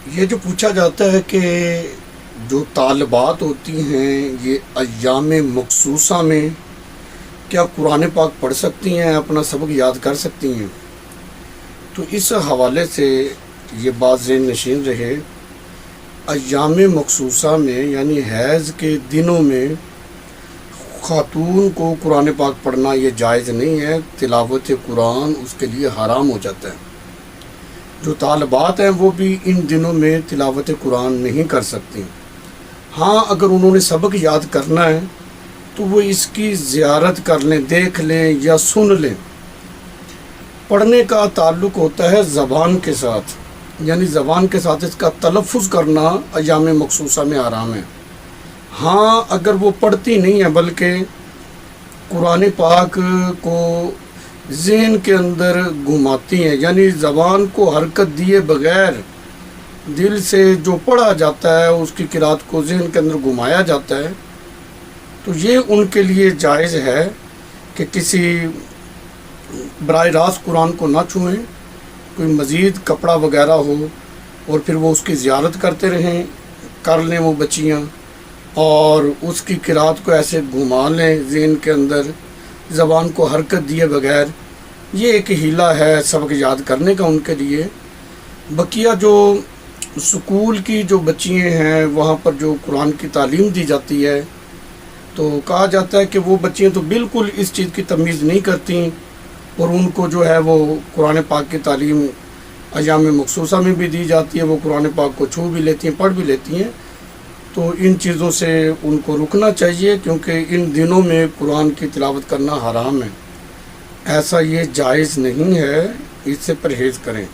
یہ جو پوچھا جاتا ہے کہ جو طالبات ہوتی ہیں یہ ایام مخصوصہ میں کیا قرآن پاک پڑھ سکتی ہیں، اپنا سبق یاد کر سکتی ہیں؟ تو اس حوالے سے یہ بات ذہن نشین رہے، ایام مخصوصہ میں یعنی حیض کے دنوں میں خاتون کو قرآن پاک پڑھنا یہ جائز نہیں ہے، تلاوت قرآن اس کے لیے حرام ہو جاتا ہے۔ جو طالبات ہیں وہ بھی ان دنوں میں تلاوت قرآن نہیں کر سکتی۔ ہاں، اگر انہوں نے سبق یاد کرنا ہے تو وہ اس کی زیارت کر لیں، دیکھ لیں یا سن لیں۔ پڑھنے کا تعلق ہوتا ہے زبان کے ساتھ، یعنی زبان کے ساتھ اس کا تلفظ کرنا ایام مخصوصہ میں حرام ہے۔ ہاں، اگر وہ پڑھتی نہیں ہے بلکہ قرآن پاک کو ذہن کے اندر گھماتی ہیں، یعنی زبان کو حرکت دیے بغیر دل سے جو پڑھا جاتا ہے اس کی قرات کو ذہن کے اندر گھمایا جاتا ہے، تو یہ ان کے لیے جائز ہے کہ کسی براہ راست قرآن کو نہ چھوئیں، کوئی مزید کپڑا وغیرہ ہو اور پھر وہ اس کی زیارت کرتے رہیں، کر لیں وہ بچیاں، اور اس کی قرات کو ایسے گھما لیں ذہن کے اندر زبان کو حرکت دیے بغیر۔ یہ ایک ہیلہ ہے سبق یاد کرنے کا ان کے لیے۔ بقیہ جو سکول کی جو بچیاں ہیں وہاں پر جو قرآن کی تعلیم دی جاتی ہے، تو کہا جاتا ہے کہ وہ بچیاں تو بالکل اس چیز کی تمیز نہیں کرتی، اور ان کو جو ہے وہ قرآن پاک کی تعلیم ایام مخصوصہ میں بھی دی جاتی ہے، وہ قرآن پاک کو چھو بھی لیتی ہیں، پڑھ بھی لیتی ہیں۔ تو ان چیزوں سے ان کو رکنا چاہیے، کیونکہ ان دنوں میں قرآن کی تلاوت کرنا حرام ہے، ایسا یہ جائز نہیں ہے، اس سے پرہیز کریں۔